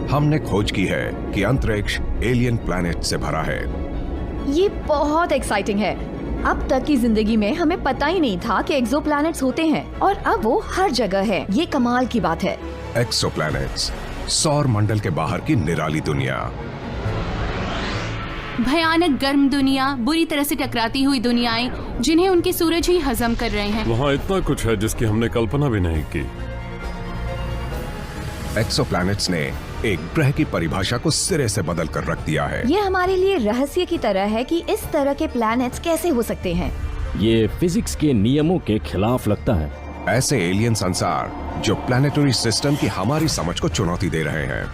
हमने खोज की है कि अंतरिक्ष एलियन प्लैनेट से भरा है। ये बहुत एक्साइटिंग है। अब तक की जिंदगी में हमें पता ही नहीं था कि एक्सोप्लैनेट्स होते हैं और अब वो हर जगह है। ये कमाल की बात है। एक्सोप्लैनेट्स, सौर मंडल के बाहर की निराली दुनिया। भयानक गर्म दुनिया, बुरी तरह से टकराती हुई दुनियाएं जिन्हें उनके सूरज ही हजम कर रहे हैं। वहाँ इतना कुछ है जिसकी हमने कल्पना भी नहीं की। एक्सोप्लैनेट्स ने एक ग्रह की परिभाषा को सिरे से बदल कर रख दिया है। ये हमारे लिए रहस्य की तरह है कि इस तरह के प्लैनेट्स कैसे हो सकते हैं। ये फिजिक्स के नियमों के खिलाफ लगता है। ऐसे एलियन संसार जो प्लैनेटरी सिस्टम की हमारी समझ को चुनौती दे रहे हैं।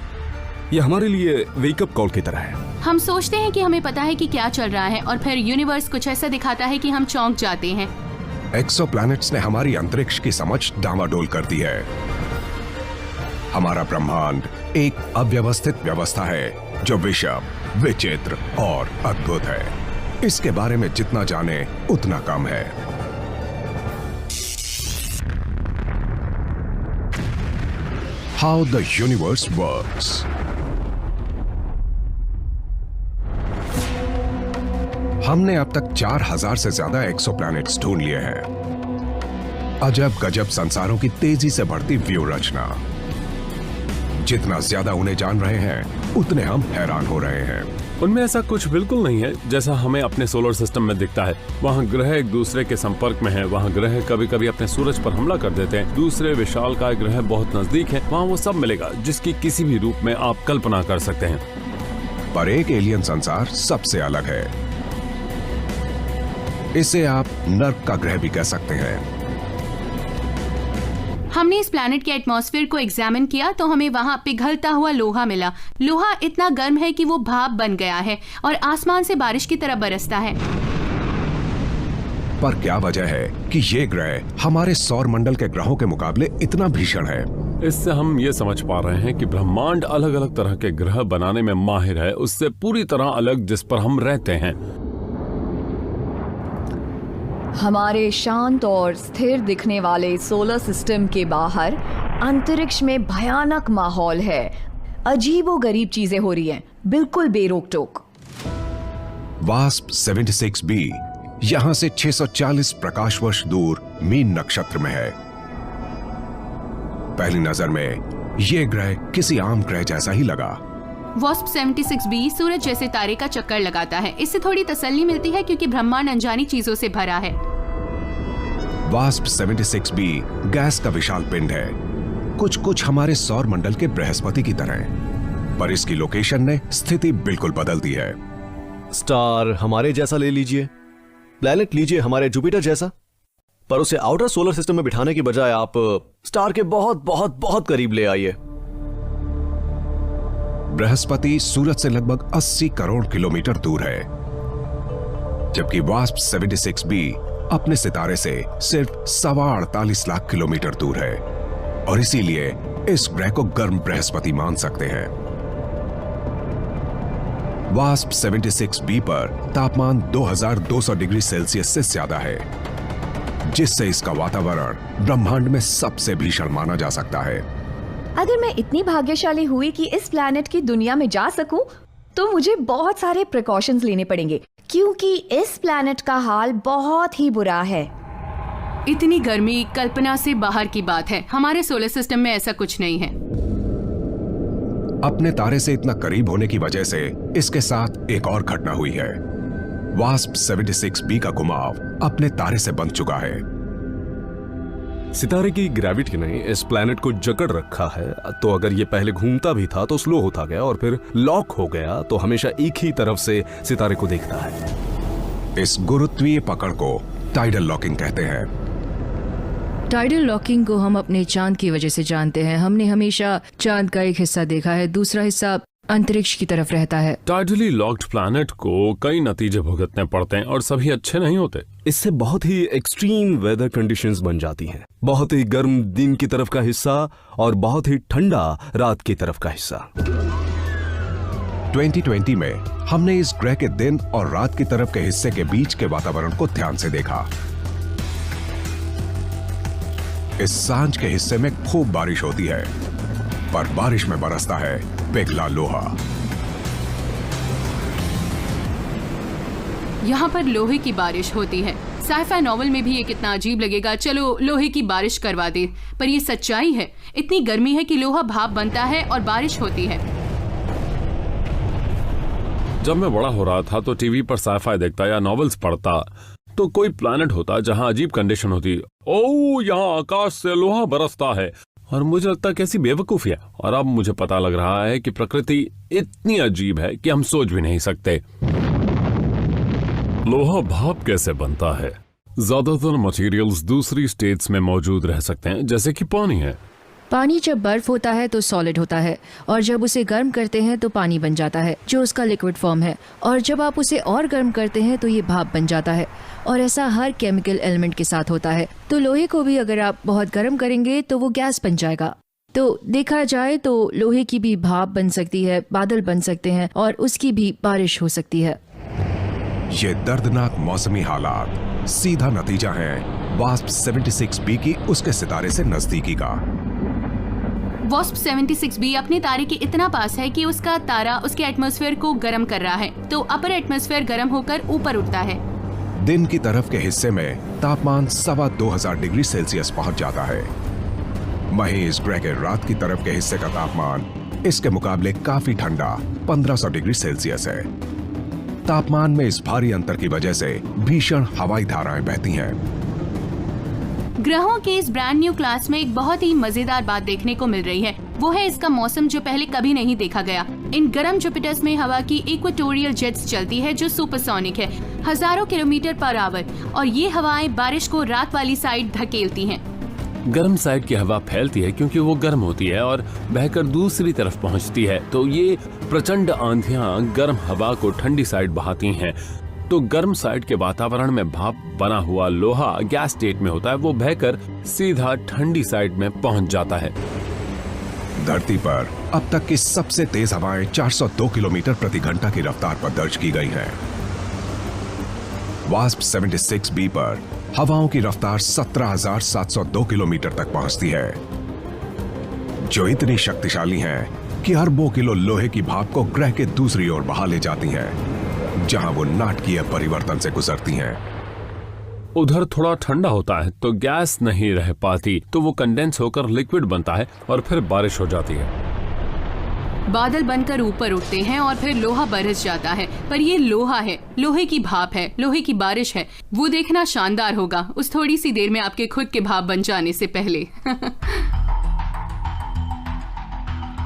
ये हमारे लिए वेकअप कॉल की तरह है। हम सोचते हैं कि हमें पता है कि क्या चल रहा है और फिर यूनिवर्स कुछ ऐसा दिखाता है कि हम चौंक जाते हैं। एक्सोप्लैनेट्स ने हमारी अंतरिक्ष की समझ डामाडोल कर दी है। हमारा ब्रह्मांड एक अव्यवस्थित व्यवस्था है जो विषम, विचित्र और अद्भुत है। इसके बारे में जितना जाने उतना कम है। How the universe works. हमने अब तक 4000 से ज्यादा एक्सोप्लैनेट्स ढूंढ लिए हैं। अजब गजब संसारों की तेजी से बढ़ती व्यू रचना। जितना ज्यादा उन्हें जान रहे हैं उतने हम हैरान हो रहे हैं। उनमें ऐसा कुछ बिल्कुल नहीं है जैसा हमें अपने सोलर सिस्टम में दिखता है। वहाँ ग्रह एक दूसरे के संपर्क में हैं। वहाँ ग्रह कभी कभी अपने सूरज पर हमला कर देते हैं। दूसरे विशालकाय ग्रह बहुत नजदीक हैं। वहाँ वो सब मिलेगा जिसकी किसी भी रूप में आप कल्पना कर सकते हैं। पर एक एलियन संसार सबसे अलग है। इसे आप नर्क का ग्रह भी कह सकते हैं। हमने इस प्लैनेट के एटमॉस्फेयर को एग्जामिन किया तो हमें वहाँ पिघलता हुआ लोहा मिला। लोहा इतना गर्म है कि वो भाप बन गया है और आसमान से बारिश की तरह बरसता है। पर क्या वजह है कि ये ग्रह हमारे सौर मंडल के ग्रहों के मुकाबले इतना भीषण है? इससे हम ये समझ पा रहे हैं कि ब्रह्मांड अलग अलग तरह के ग्रह बनाने में माहिर है, उससे पूरी तरह अलग जिस पर हम रहते हैं। हमारे शांत और स्थिर दिखने वाले सोलर सिस्टम के बाहर अंतरिक्ष में भयानक माहौल है। अजीबोगरीब चीजें हो रही हैं, बिल्कुल बेरोक टोक। वास्प 76b यहां से 640 प्रकाश वर्ष दूर मीन नक्षत्र में है। पहली नजर में यह ग्रह किसी आम ग्रह जैसा ही लगा। वास्प 76b सूरज जैसे तारे का चक्कर लगाता है। इससे थोड़ी तसल्ली मिलती है क्योंकि ब्रह्मांड अनजानी चीजों से भरा है। वास्प 76b गैस का विशाल पिंड है, कुछ कुछ हमारे सौर मंडल के बृहस्पति की तरह। पर इसकी लोकेशन ने स्थिति बिल्कुल बदल दी है। स्टार हमारे जैसा ले लीजिए, प्लैनेट लीजिए हमारे जुपिटर जैसा, पर उसे आउटर सोलर सिस्टम में बिठाने की बजाय आप स्टार के बहुत बहुत बहुत करीब ले आइए। बृहस्पति सूरज से लगभग 80 करोड़ किलोमीटर दूर है, जबकि वास्प 76b अपने सितारे से सिर्फ 48.25 लाख किलोमीटर दूर है और इसीलिए इस ग्रह को गर्म बृहस्पति मान सकते हैं। वास्प 76b पर तापमान 2200 डिग्री सेल्सियस से ज्यादा है, जिससे इसका वातावरण ब्रह्मांड में सबसे भीषण माना जा सकता है। अगर मैं इतनी भाग्यशाली हुई कि इस प्लैनेट की दुनिया में जा सकूं, तो मुझे बहुत सारे प्रिकॉशंस लेने पड़ेंगे क्योंकि इस प्लैनेट का हाल बहुत ही बुरा है। इतनी गर्मी कल्पना से बाहर की बात है। हमारे सोलर सिस्टम में ऐसा कुछ नहीं है। अपने तारे से इतना करीब होने की वजह से इसके साथ एक और घटना हुई है। वास्प 76b का घुमाव अपने तारे से बंध चुका है। सितारे की ग्रेविटी ने इस प्लैनेट को जकड़ रखा है, तो अगर ये पहले घूमता भी था तो स्लो होता गया और फिर लॉक हो गया तो हमेशा एक ही तरफ से सितारे को देखता है। इस गुरुत्वीय पकड़ को टाइडल लॉकिंग कहते हैं। टाइडल लॉकिंग को हम अपने चांद की वजह से जानते हैं। हमने हमेशा चांद का एक हिस्सा देखा है, दूसरा हिस्सा अंतरिक्ष की तरफ रहता है। टाइडली लॉक्ड प्लैनेट को कई नतीजे भुगतने पड़ते हैं और सभी अच्छे नहीं होते। इससे बहुत ही एक्सट्रीम वेदर कंडीशंस बन जाती हैं। बहुत ही गर्म दिन की तरफ का हिस्सा और बहुत ही ठंडा रात की तरफ का हिस्सा। 2020 में हमने इस ग्रह के दिन और रात की तरफ के हिस्से के बीच के वातावरण को ध्यान से देखा। इस सांझ के हिस्से में खूब बारिश होती है पर बारिश में बरसता है पिघला लोहा। यहाँ पर लोहे की बारिश होती है। साइफाई नॉवल में भी ये कितना अजीब लगेगा, चलो लोहे की बारिश करवा दे, पर ये सच्चाई है। इतनी गर्मी है कि लोहा भाप बनता है और बारिश होती है। जब मैं बड़ा हो रहा था तो टीवी पर साइफाई देखता या नॉवेल्स पढ़ता तो कोई प्लैनेट होता जहाँ अजीब कंडीशन होती। ओह, यहाँ आकाश से लोहा बरसता है, और मुझे लगता कैसी बेवकूफी है। और अब मुझे पता लग रहा है कि प्रकृति इतनी अजीब है कि हम सोच भी नहीं सकते। लोहा भाप कैसे बनता है? ज्यादातर मटेरियल्स दूसरी स्टेट्स में मौजूद रह सकते हैं, जैसे कि पानी है। पानी जब बर्फ होता है तो सॉलिड होता है, और जब उसे गर्म करते हैं तो पानी बन जाता है, जो उसका लिक्विड फॉर्म है। और जब आप उसे और गर्म करते हैं तो ये भाप बन जाता है। और ऐसा हर केमिकल एलिमेंट के साथ होता है। तो लोहे को भी अगर आप बहुत गर्म करेंगे तो वो गैस बन जाएगा। तो देखा जाए तो लोहे की भी भाप बन सकती है, बादल बन सकते हैं, और उसकी भी बारिश हो सकती है। ये दर्दनाक मौसमी हालात सीधा नतीजा है वास्प 76b की उसके सितारे से नजदीकी का। वास्प 76b अपने तारे के इतना पास है कि उसका तारा उसके एटमॉस्फेयर को गर्म कर रहा है, तो अपर एटमॉस्फेयर गर्म होकर ऊपर उठता है। दिन की तरफ के हिस्से में तापमान 2500 डिग्री सेल्सियस पहुंच जाता है। वहीं इस ग्रह के रात की तरफ के हिस्से का तापमान इसके मुकाबले काफी ठंडा 1500 डिग्री सेल्सियस है। तापमान में इस भारी अंतर की वजह से भीषण हवाई धाराएं बहती हैं। ग्रहों के इस ब्रांड न्यू क्लास में एक बहुत ही मजेदार बात देखने को मिल रही है। वो है इसका मौसम, जो पहले कभी नहीं देखा गया। इन गर्म जुपिटर्स में हवा की इक्वेटोरियल जेट्स चलती है, जो सुपरसोनिक है, हजारों किलोमीटर पर आवर, और ये हवाएं बारिश को रात वाली साइड धकेलती हैं। गर्म साइड की हवा फैलती है क्योंकि वो गर्म होती है और बहकर दूसरी तरफ पहुंचती है, तो ये प्रचंड आंधियां गर्म हवा को ठंडी साइड बहाती हैं। तो गर्म साइड के वातावरण में भाप बना हुआ लोहा गैस स्टेट में होता है, वो बहकर सीधा ठंडी साइड में पहुंच जाता है। धरती पर अब तक की सबसे तेज हवाएं 402 किलोमीटर प्रति घंटा की रफ्तार पर दर्ज की गई हैं। वास्प 76b पर हवाओं की रफ्तार 17,702 किलोमीटर तक पहुंचती है, जो इतनी शक्तिशाली हैं कि अरबों किलो लोहे की भाप को ग्रह के दूसरी ओर बहा ले जाती हैं, जहां वो नाटकीय परिवर्तन से गुजरती हैं। उधर थोड़ा ठंडा होता है तो गैस नहीं रह पाती, तो वो कंडेंस होकर लिक्विड बनता है और फिर बारिश हो जाती है। बादल बनकर ऊपर उठते हैं और फिर लोहा बरस जाता है, पर ये लोहा है, लोहे की भाप है, लोहे की बारिश है। वो देखना शानदार होगा उस थोड़ी सी देर में आपके खुद के भाप बन जाने से पहले।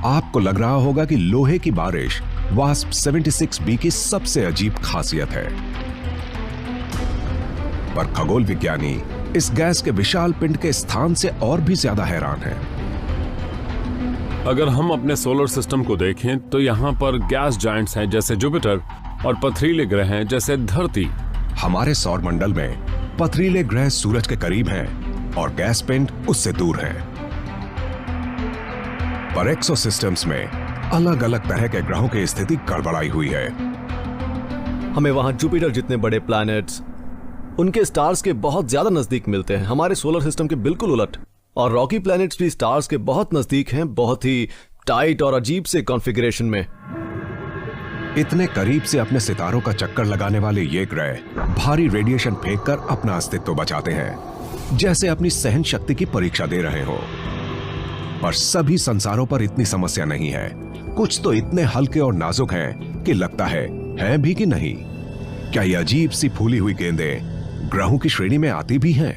आपको लग रहा होगा कि लोहे की बारिश वास्प 76b की सबसे अजीब खासियत है, पर खगोल विज्ञानी इस गैस के विशाल पिंड के स्थान से और भी ज्यादा हैरान हैं। अगर हम अपने सोलर सिस्टम को देखें तो यहाँ पर गैस जायंट्स हैं जैसे जुपिटर, और पथरीले ग्रह हैं जैसे धरती। हमारे सौर मंडल में पथरीले ग्रह सूरज के करीब हैं और गैस पिंड उससे दूर हैं। पर एक्सोसिस्टम्स में अलग अलग तरह के ग्रहों की स्थिति गड़बड़ाई हुई है। हमें वहां जुपिटर जितने बड़े प्लैनेट्स उनके स्टार्स के बहुत ज्यादा नजदीक मिलते हैं, हमारे सोलर सिस्टम के बिल्कुल उलट। और रॉकी प्लैनेट्स भी स्टार्स के बहुत नजदीक हैं, बहुत ही टाइट और अजीब से कॉन्फ़िगरेशन में। इतने करीब से अपने सितारों का चक्कर लगाने वाले ये ग्रह भारी रेडिएशन फेंककर अपना अस्तित्व बचाते हैं, जैसे अपनी सहन शक्ति की परीक्षा दे रहे हो। पर सभी संसारों पर इतनी समस्या नहीं है। कुछ तो इतने हल्के और नाजुक हैं कि लगता है भी कि नहीं। क्या ये अजीब सी फूली हुई गेंदें ग्रहों की श्रेणी में आती भी हैं?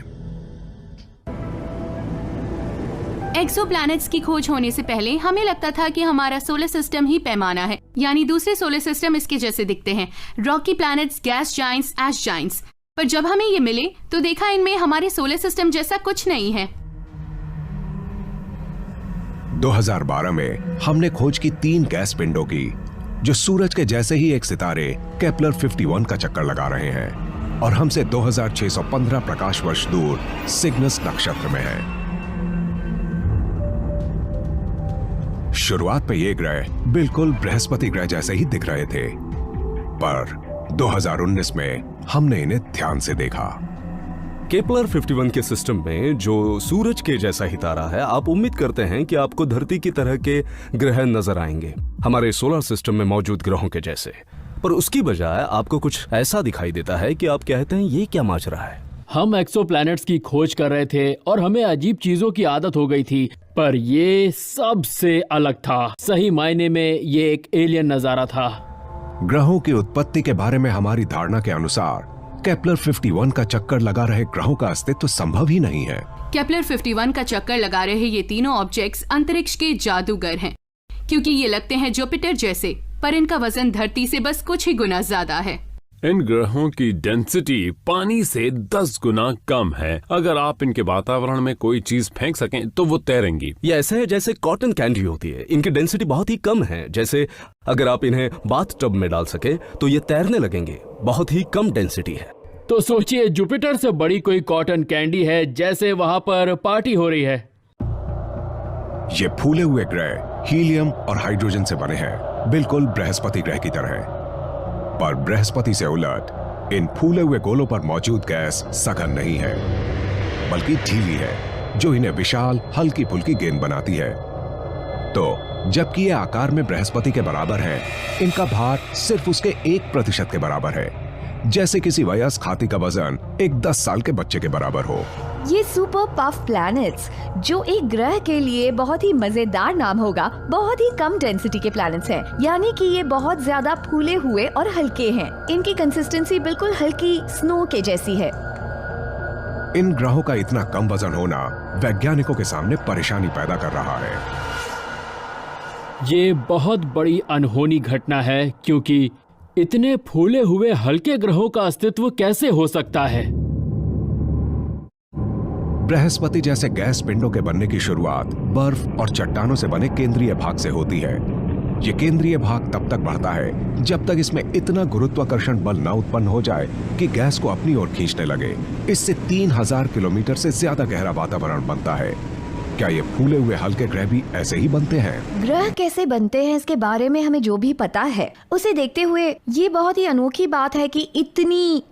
एक्सोप्लैनेट्स की खोज होने से पहले हमें लगता था कि हमारा सोलर सिस्टम ही पैमाना है, यानी दूसरे सोलर सिस्टम इसके जैसे दिखते हैं, रॉकी प्लैनेट्स, गैस जायंट्स, ऐश जायंट्स। पर जब हमें ये मिले तो देखा इनमें हमारे सोलर सिस्टम जैसा कुछ नहीं है। 2012 में हमने खोज की 3 गैस पिंडों की, जो सूरज के जैसे ही एक सितारे केपलर 51 का चक्कर लगा रहे हैं और हमसे 2615 प्रकाश वर्ष दूर सिग्नस नक्षत्र में है। शुरुआत में ये ग्रह बिल्कुल बृहस्पति ग्रह जैसे ही दिख रहे थे, पर 2019 में हमने इन्हें ध्यान से देखा। केपलर 51 के सिस्टम में जो सूरज के जैसा ही तारा है, आप उम्मीद करते हैं कि आपको धरती की तरह के ग्रह नजर आएंगे, हमारे सोलर सिस्टम में मौजूद ग्रहों के जैसे। पर उसकी बजाय आपको कुछ ऐसा दिखाई देता है कि आप कहते हैं ये क्या माजरा है। हम एक्सोप्लैनेट्स की खोज कर रहे थे और हमें अजीब चीजों की आदत हो गई थी, पर ये सबसे अलग था। सही मायने में ये एक एलियन नजारा था। ग्रहों की उत्पत्ति के बारे में हमारी धारणा के अनुसार केपलर 51 का चक्कर लगा रहे ग्रहों का अस्तित्व संभव ही नहीं है। केपलर 51 का चक्कर लगा रहे ये तीनों ऑब्जेक्ट्स अंतरिक्ष के जादूगर हैं, क्योंकि ये लगते हैं जुपिटर जैसे, पर इनका वजन धरती से बस कुछ ही गुना ज्यादा है। इन ग्रहों की डेंसिटी पानी से 10 गुना कम है। अगर आप इनके वातावरण में कोई चीज फेंक सकें तो वो तैरेंगी। ये ऐसे है जैसे कॉटन कैंडी होती है। इनकी डेंसिटी बहुत ही कम है, जैसे अगर आप इन्हें बाथ टब में डाल सके तो ये तैरने लगेंगे। बहुत ही कम डेंसिटी है। तो सोचिए जुपिटर से बड़ी कोई कॉटन कैंडी है, जैसे वहाँ पर पार्टी हो रही है। ये फूले हुए ग्रह हीलियम और हाइड्रोजन से बने हैं, बिल्कुल बृहस्पति ग्रह की तरह। पर बृहस्पति से उलट इन फूले हुए गोलों पर मौजूद गैस सघन नहीं है, बल्कि ढीली है, जो इन्हें विशाल हल्की फुल्की गेंद बनाती है। तो जबकि ये आकार में बृहस्पति के बराबर है, इनका भार सिर्फ उसके 1% के बराबर है, जैसे किसी वयस्क हाथी का वजन एक 10 साल के बच्चे के बराबर हो। ये सुपर पफ प्लैनेट्स, जो एक ग्रह के लिए बहुत ही मजेदार नाम होगा, बहुत ही कम डेंसिटी के प्लैनेट्स हैं, यानी कि ये बहुत ज्यादा फूले हुए और हल्के हैं। इनकी कंसिस्टेंसी बिल्कुल हल्की स्नो के जैसी है। इन ग्रहों का इतना कम वजन होना वैज्ञानिकों के सामने परेशानी पैदा कर रहा है। ये बहुत बड़ी अनहोनी घटना है, क्योंकि इतने फूले हुए हल्के ग्रहों का अस्तित्व कैसे हो सकता है। बृहस्पति जैसे गैस पिंडों के बनने की शुरुआत बर्फ और चट्टानों से बने केंद्रीय भाग से होती है। ये केंद्रीय भाग तब तक बढ़ता है जब तक इसमें इतना गुरुत्वाकर्षण बल न उत्पन्न हो जाए कि गैस को अपनी ओर खींचने लगे। इससे 3000 किलोमीटर से ज्यादा गहरा वातावरण बनता है। क्या ये फूले हुए हल्के ग्रह भी ऐसे ही बनते हैं? ग्रह कैसे बनते हैं इसके बारे में हमें जो भी पता है उसे देखते हुए ये बहुत ही अनोखी बात है कि इतनी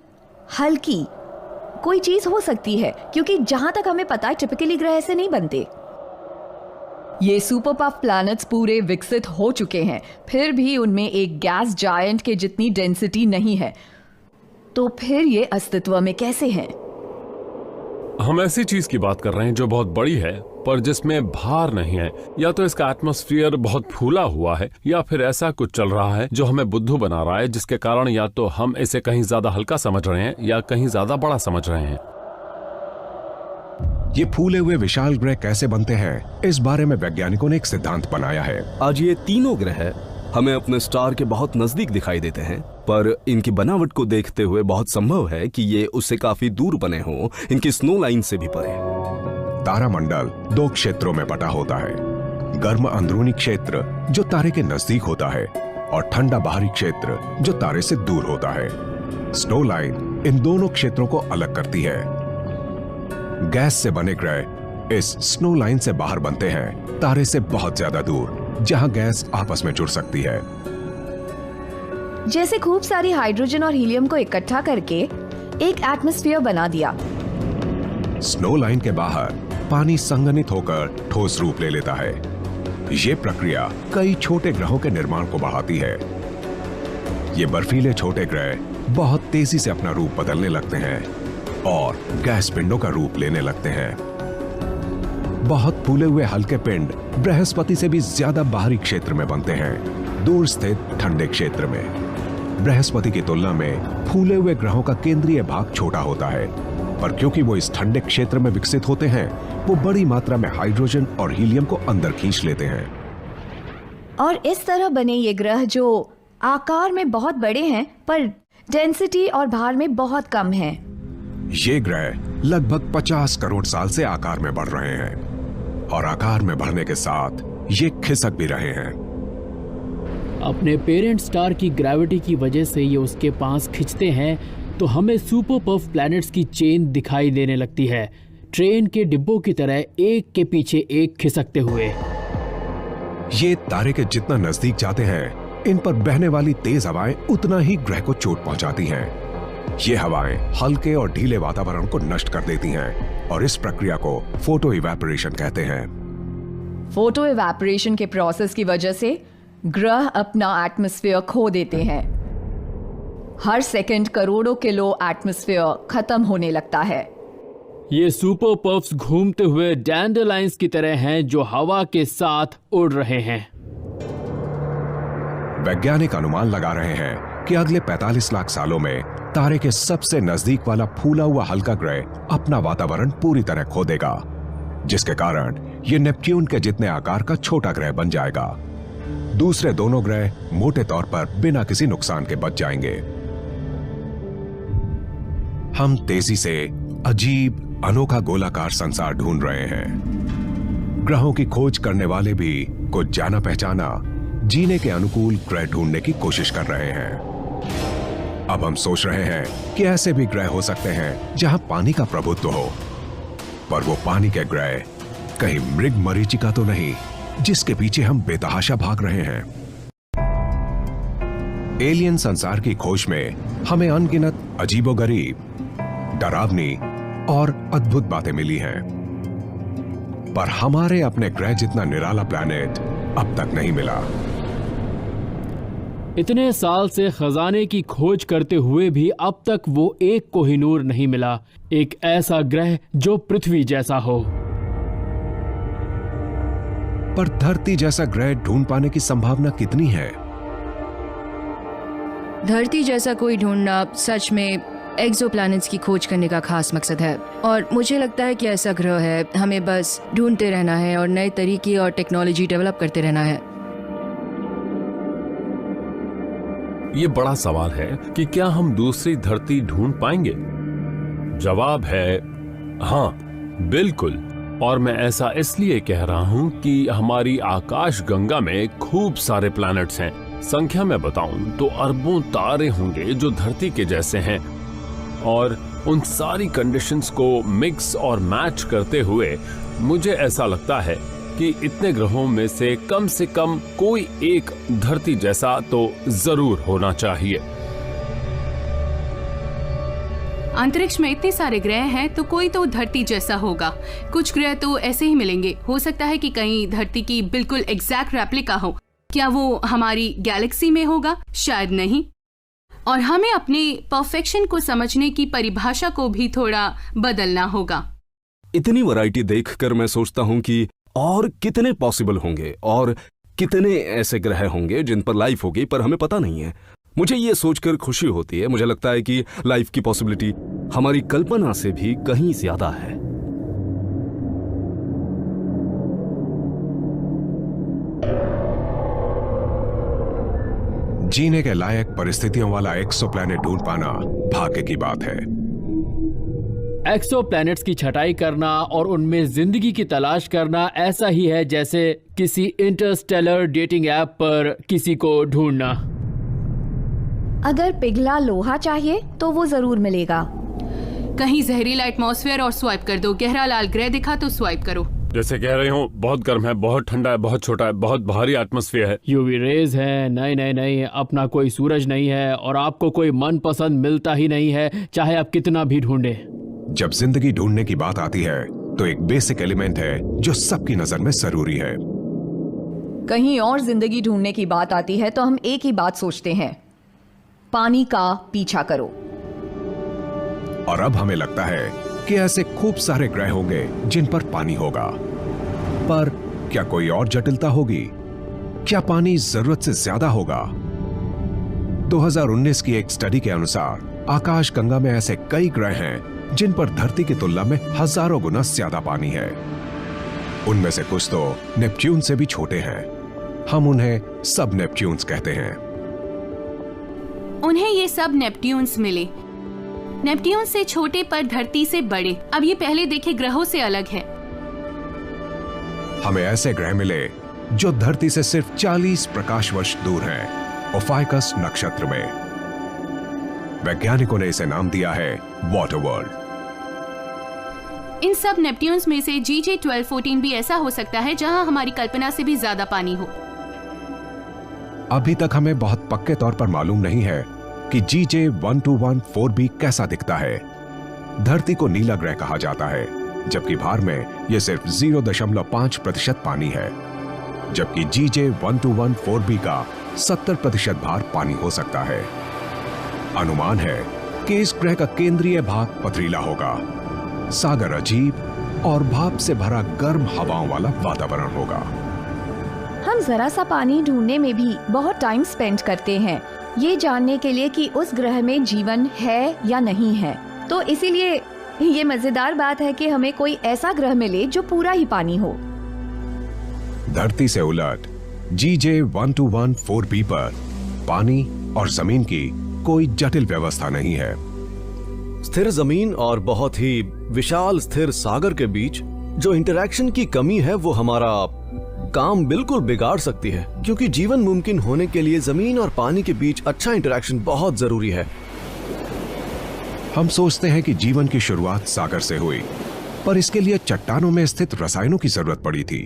हल्की कोई चीज हो सकती है, क्योंकि जहां तक हमें पता है टिपिकली ग्रह ऐसे नहीं बनते। ये सुपर पफ प्लैनेट्स पूरे विकसित हो चुके हैं, फिर भी उनमें एक गैस जायंट के जितनी डेंसिटी नहीं है। तो फिर ये अस्तित्व में कैसे हैं? हम ऐसी चीज की बात कर रहे हैं जो बहुत बड़ी है पर जिसमें भार नहीं है। या तो इसका एटमॉस्फेयर बहुत फूला हुआ है, या फिर ऐसा कुछ चल रहा है जो हमें बुद्धू बना रहा है, जिसके कारण या तो हम इसे कहीं ज्यादा हल्का समझ रहे हैं या कहीं ज्यादा बड़ा समझ रहे हैं। ये फूले हुए विशाल ग्रह कैसे बनते हैं, इस बारे में वैज्ञानिकों ने एक सिद्धांत बनाया है। आज ये तीनों ग्रह हमें अपने स्टार के बहुत नजदीक दिखाई देते हैं, पर इनकी बनावट को देखते हुए बहुत संभव है कि ये उससे काफी दूर बने हों, इनकी स्नो लाइन से भी परे। तारामंडल 2 क्षेत्रों में बटा होता है, गर्म अंदरूनी क्षेत्र जो तारे के नजदीक होता है और ठंडा बाहरी क्षेत्र जो तारे से दूर होता है। स्नो लाइन इन दोनों क्षेत्रों को अलग करती है। गैस से बने ग्रह इस स्नो लाइन से बाहर बनते हैं, तारे से बहुत ज्यादा दूर, जहां गैस आपस में जुड़ सकती है। जैसे खूब सारी हाइड्रोजन और हीलियम को इकट्ठा करके एक एटमॉस्फेयर बना दिया। स्नो लाइन के बाहर पानी संघनित होकर ठोस रूप ले लेता है। ये प्रक्रिया कई छोटे ग्रहों के निर्माण को बढ़ाती है। ये बर्फीले छोटे ग्रह बहुत तेजी से अपना रूप बदलने लगते हैं और गैस पिंडों का रूप लेने लगते हैं। बहुत फूले हुए हल्के पिंड बृहस्पति से भी ज्यादा बाहरी क्षेत्र में बनते हैं, दूर स्थित ठंडे क्षेत्र में। बृहस्पति की तुलना में फूले हुए ग्रहों का केंद्रीय भाग छोटा होता है, पर क्योंकि वो इस ठंडे क्षेत्र में विकसित होते हैं, वो बड़ी मात्रा में हाइड्रोजन और हीलियम को अंदर खींच लेते हैं। और इस तरह बने ये ग्रह जो आकार में बहुत बड़े हैं पर डेंसिटी और भार में बहुत कम हैं। ये ग्रह लगभग 50 करोड़ साल से आकार में बढ़ रहे हैं और आकार में बढ़ने के साथ ये खिसक भी रहे हैं। अपने पेरेंट स्टार की ग्रेविटी की वजह से ये उसके पास खिंचते हैं, तो हमें सुपर पफ प्लैनेट्स की चेन दिखाई देने लगती है, ट्रेन के डिब्बों की तरह एक के पीछे एक खिसकते हुए। ये तारे के जितना नजदीक जाते हैं, इन पर बहने वाली तेज हवाएं उतना ही ग्रह को चोट पहुंचाती हैं। ये हवाएं हल्के और ढीले वातावरण को नष्ट कर देती हैं और इस प्रक्रिया को फोटो इवेपोरेशन कहते हैं। फोटो इवेपोरेशन के प्रोसेस की वजह से ग्रह अपना एटमॉस्फेयर खो देते हैं। हर सेकंड करोड़ों किलो एटमॉस्फेयर खत्म होने लगता है। ये सुपर पफ्स घूमते हुए डैंडरलाइंस की तरह हैं जो हवा के साथ उड़ रहे हैं। वैज्ञानिक अनुमान लगा रहे हैं कि अगले 45 लाख सालों में तारे के सबसे नजदीक वाला फूला हुआ हल्का ग्रह अपना वातावरण पूरी तरह खो देगा, जिसके कारण ये नेपच्यून के जितने आकार का छोटा ग्रह बन जाएगा। दूसरे दोनों ग्रह मोटे तौर पर बिना किसी नुकसान के बच जाएंगे। हम तेजी से अजीब अनोखा गोलाकार संसार ढूंढ रहे हैं। ग्रहों की खोज करने वाले भी कुछ जाना पहचाना जीने के अनुकूल ग्रह ढूंढने की कोशिश कर रहे हैं। अब हम सोच रहे हैं कि ऐसे भी ग्रह हो सकते हैं जहां पानी का प्रभुत्व हो, पर वो पानी के ग्रह कहीं मृग मरीचिका तो नहीं जिसके पीछे हम बेतहाशा भाग रहे हैं। एलियन संसार की खोज में हमें अनगिनत अजीबोगरीब, डरावनी और अद्भुत बातें मिली हैं, पर हमारे अपने ग्रह जितना निराला प्लैनेट अब तक नहीं मिला। इतने साल से खजाने की खोज करते हुए भी अब तक वो एक कोहिनूर नहीं मिला, एक ऐसा ग्रह जो पृथ्वी जैसा हो। पर धरती जैसा ग्रह ढूंढ पाने की संभावना कितनी है? धरती जैसा कोई ढूंढना सच में एक्सोप्लैनेट्स की खोज करने का खास मकसद है, और मुझे लगता है कि ऐसा ग्रह है, हमें बस ढूंढते रहना है और नए तरीके और टेक्नोलॉजी डेवलप करते रहना है। ये बड़ा सवाल है कि क्या हम दूसरी धरती ढूंढ पाएंगे? जवाब है हाँ, बिल्कुल। और मैं ऐसा इसलिए कह रहा हूं कि हमारी आकाश गंगा में खूब सारे प्लैनेट्स हैं। संख्या में बताऊं तो अरबों तारे होंगे जो धरती के जैसे हैं, और उन सारी कंडीशंस को मिक्स और मैच करते हुए मुझे ऐसा लगता है कि इतने ग्रहों में से कम कोई एक धरती जैसा तो जरूर होना चाहिए। अंतरिक्ष में इतने सारे ग्रह हैं तो कोई तो धरती जैसा होगा। कुछ ग्रह तो ऐसे ही मिलेंगे। हो सकता है कि कहीं धरती की बिल्कुल एग्जैक्ट रेप्लिका हो। क्या वो हमारी गैलेक्सी में होगा? शायद नहीं। और हमें अपने परफेक्शन को समझने की परिभाषा को भी थोड़ा बदलना होगा। इतनी वैरायटी देखकर मैं सोचता हूं कि और कितने पॉसिबल होंगे और कितने ऐसे ग्रह होंगे जिन पर लाइफ होगी, पर हमें पता नहीं है। मुझे ये सोचकर खुशी होती है। मुझे लगता है कि लाइफ की पॉसिबिलिटी हमारी कल्पना से भी कहीं ज्यादा है। जीने के लायक परिस्थितियों वाला एक्सोप्लैनेट ढूंढ पाना भाग्य की बात है। एक्सोप्लैनेट्स की छटाई करना और उनमें जिंदगी की तलाश करना ऐसा ही है जैसे किसी इंटरस्टेलर डेटिंग ऐप पर किसी को ढूंढना। अगर पिघला लोहा चाहिए तो वो जरूर मिलेगा। कहीं जहरीला एटमॉस्फेयर और स्वाइप कर दो। गहरा लाल ग्रह दिखा तो स्वाइप करो। जैसे कह रही हूँ, बहुत गर्म है, बहुत ठंडा है, बहुत छोटा है, बहुत भारी एटमॉस्फेयर है। यूवी रेज है, नहीं, अपना कोई सूरज नहीं है और आपको कोई मनपसंद मिलता ही नहीं है, चाहे आप कितना भी ढूंढे। जब जिंदगी ढूंढने की बात आती है तो एक बेसिक एलिमेंट है जो सबकी नजर में जरूरी है। कहीं और जिंदगी ढूंढने की बात आती है तो हम एक ही बात सोचते हैं, पानी का पीछा करो। और अब हमें लगता है कि ऐसे खूब सारे ग्रह होंगे जिन पर पानी होगा, पर क्या कोई और जटिलता होगी? क्या पानी जरूरत से ज्यादा होगा? 2019 की एक स्टडी के अनुसार आकाश गंगा में ऐसे कई ग्रह हैं जिन पर धरती की तुलना में हजारों गुना ज्यादा पानी है। उनमें से कुछ तो नेपच्यून से भी छोटे हैं। हम उन्हें सब नेपच्यून्स कहते हैं। उन्हें ये सब नेपट्यून्स मिले। नेपट्यून से छोटे पर धरती से बड़े। अब ये पहले देखे ग्रहों से अलग है। हमें ऐसे ग्रह मिले जो धरती से सिर्फ 40 प्रकाश वर्ष दूर हैं, ओफाइकस नक्षत्र में। वैज्ञानिकों ने इसे नाम दिया है वाटर वर्ल्ड। इन सब नेपट्यून्स में से GJ1214 भी ऐसा हो सकता है जहां हमारी कल्पना से भी ज्यादा पानी हो। अभी तक हमें बहुत पक्के तौर पर मालूम नहीं है कि GJ1214b कैसा दिखता है। धरती को नीला ग्रह कहा जाता है, जबकि भार में यह सिर्फ 0.5% पानी है, जबकि GJ1214b का 70% भार पानी हो सकता है। अनुमान है कि इस ग्रह का केंद्रीय भाग पथरीला होगा, सागर अजीब और भाप से भरा गर्म हवाओं वाला वातावरण होगा। हम जरा सा पानी ढूंढने में भी बहुत टाइम स्पेंड करते हैं, ये जानने के लिए कि उस ग्रह में जीवन है या नहीं है। तो इसीलिए ये मजेदार बात है कि हमें कोई ऐसा ग्रह मिले जो पूरा ही पानी हो। धरती से उलट GJ1214b पर पानी और जमीन की कोई जटिल व्यवस्था नहीं है। स्थिर जमीन और बहुत ही विशाल स्थिर सागर के बीच जो इंटरैक्शन की कमी है वो हमारा काम बिल्कुल बिगाड़ सकती है, क्योंकि जीवन मुमकिन होने के लिए जमीन और पानी के बीच अच्छा इंटरैक्शन बहुत जरूरी है। हम सोचते हैं कि जीवन की शुरुआत सागर से हुई, पर इसके लिए चट्टानों में स्थित रसायनों की जरूरत पड़ी थी।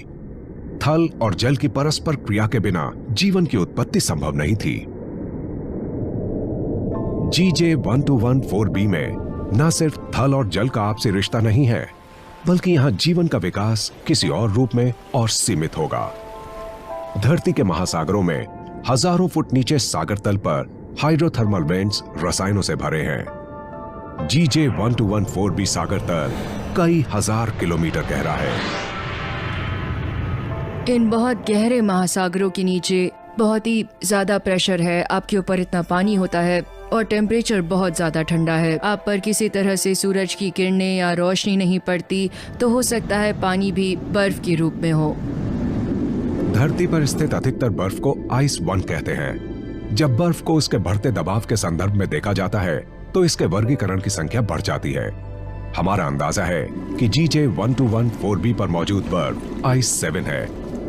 थल और जल की परस्पर क्रिया के बिना जीवन की उत्पत्ति संभव नहीं थी। GJ1214b में न सिर्फ थल और जल का आपसी रिश्ता नहीं है, बल्कि यहां जीवन का विकास किसी और रूप में और सीमित होगा। धरती के महासागरों में हजारों फुट नीचे सागर तल पर हाइड्रोथर्मल वेंट्स रसायनों से भरे हैं। GJ1214b सागर तल कई हजार किलोमीटर गहरा है। इन बहुत गहरे महासागरों के नीचे बहुत ही ज्यादा प्रेशर है, आपके ऊपर इतना पानी होता है और टेम्परेचर बहुत ज्यादा ठंडा है। आप पर किसी तरह से सूरज की किरणें या रोशनी नहीं पड़ती, तो हो सकता है पानी भी बर्फ के रूप में हो। धरती पर स्थित अधिकतर बर्फ को आइस वन कहते हैं। जब बर्फ को उसके बढ़ते दबाव के संदर्भ में देखा जाता है तो इसके वर्गीकरण की संख्या बढ़ जाती है। हमारा अंदाजा है कि GJ1214b पर मौजूद बर्फ आइस 7 है।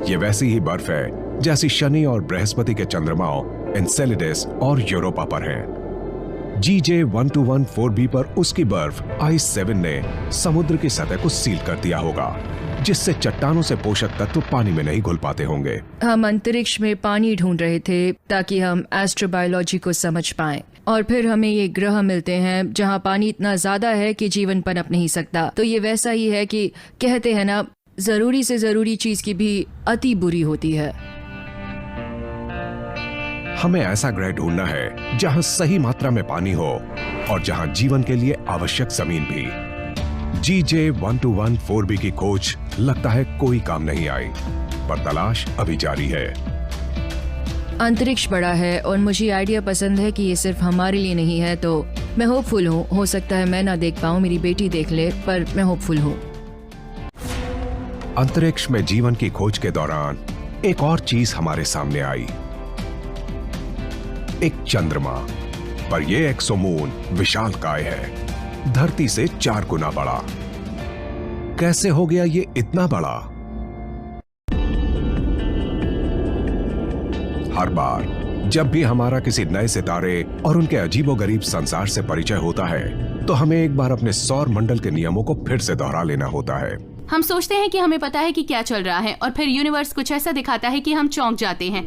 ये वैसी ही बर्फ है जैसी शनि और बृहस्पति के चंद्रमाओं एनसेलेडस और यूरोपा पर हैं। GJ1214b पर उसकी बर्फ आइस 7 ने समुद्र की सतह को सील कर दिया होगा, जिससे चट्टानों से पोषक तत्व पानी में नहीं घुल पाते होंगे। हम अंतरिक्ष में पानी ढूंढ रहे थे ताकि हम एस्ट्रोबायोलॉजी को समझ पाएं, और फिर हमें ये ग्रह मिलते हैं जहां पानी इतना ज्यादा है कि जीवन पनप नहीं सकता। तो ये वैसा ही है कि कहते हैं ना, जरूरी से जरूरी चीज की भी अति बुरी होती है। हमें ऐसा ग्रह ढूंढना है जहां सही मात्रा में पानी हो और जहां जीवन के लिए आवश्यक जमीन भी। GJ1214b की खोज लगता है कोई काम नहीं आई, पर तलाश अभी जारी है। अंतरिक्ष बड़ा है और मुझे आइडिया पसंद है कि ये सिर्फ हमारे लिए नहीं है, तो मैं होपफुल हूँ। हो सकता है मैं ना देख पाऊँ, मेरी बेटी देख ले, पर मैं होपफुल हूँ। अंतरिक्ष में जीवन की खोज के दौरान एक और चीज हमारे सामने आई, एक चंद्रमा। पर यह एक्सोमून विशालकाय है, धरती से 4 गुना बड़ा। कैसे हो गया ये इतना बड़ा? हर बार जब भी हमारा किसी नए सितारे और उनके अजीबोगरीब संसार से परिचय होता है, तो हमें एक बार अपने सौर मंडल के नियमों को फिर से दोहरा लेना होता है। हम सोचते हैं कि हमें पता है कि क्या चल रहा है, और फिर यूनिवर्स कुछ ऐसा दिखाता है कि हम चौंक जाते हैं।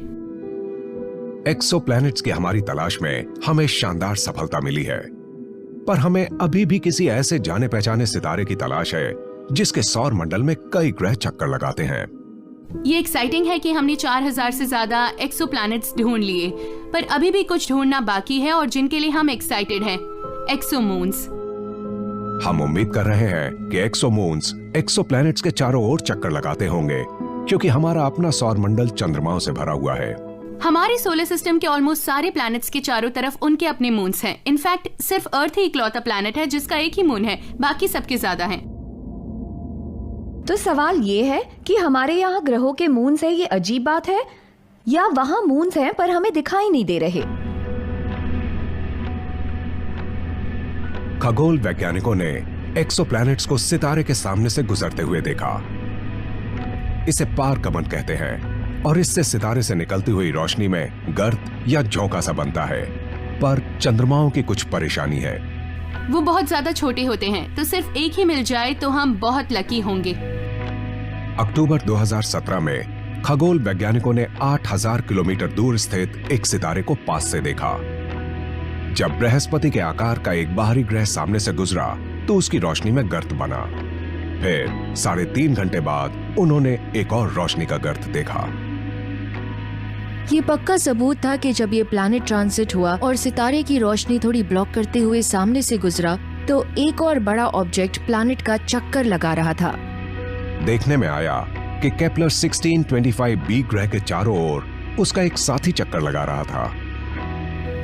एक्सोप्लैनेट्स की हमारी तलाश में हमें शानदार सफलता मिली है, पर हमें अभी भी किसी ऐसे जाने पहचाने सितारे की तलाश है जिसके सौर मंडल में कई ग्रह चक्कर लगाते हैं। ये एक्साइटिंग है कि हमने 4000 से ज्यादा एक्सोप्लैनेट्स ढूंढ लिए, पर अभी भी कुछ ढूंढना बाकी है और जिनके लिए हम एक्साइटेड हैं, एक्सोमून्स। हम उम्मीद कर रहे हैं कि एक्सोमून्स एक्सोप्लैनेट्स के चारों ओर चक्कर लगाते होंगे, क्योंकि हमारा अपना सौर मंडल चंद्रमाओं से भरा हुआ है। हमारे सोलर सिस्टम के ऑलमोस्ट सारे प्लैनेट्स के चारों तरफ उनके अपने मून्स हैं। इनफैक्ट सिर्फ अर्थ ही इकलौता प्लैनेट है जिसका एक ही मून है, बाकी सबके ज्यादा हैं। तो सवाल ये है कि हमारे यहाँ ग्रहों के मून्स है, ये अजीब बात है, या वहाँ मून्स हैं पर हमें दिखाई नहीं दे रहे? खगोल वैज्ञानिकों ने एक्सोप्लैनेट्स को सितारे के सामने से गुजरते हुए देखा। इसे पारगमन कहते हैं, और इससे सितारे से निकलती हुई रोशनी में गर्त या झोंका सा बनता है। पर चंद्रमाओं की कुछ परेशानी है, वो बहुत ज्यादा छोटे होते हैं, तो सिर्फ एक ही मिल जाए तो हम बहुत लकी होंगे। अक्टूबर 2017 में खगोल वैज्ञानिकों ने 8000 किलोमीटर दूर स्थित एक सितारे को पास से देखा। जब बृहस्पति के आकार का एक बाहरी ग्रह सामने से गुजरा तो उसकी रोशनी में गर्त बना। फिर 3.5 घंटे बाद उन्होंने एक और रोशनी का गर्त देखा। ये पक्का सबूत था कि जब ये प्लैनेट ट्रांजिट हुआ और सितारे की रोशनी थोड़ी ब्लॉक करते हुए सामने से गुजरा तो एक और बड़ा ऑब्जेक्ट प्लैनेट का चक्कर लगा रहा था। देखने में आया कि केपलर 1625b ग्रह के चारों ओर उसका एक साथी चक्कर लगा रहा था।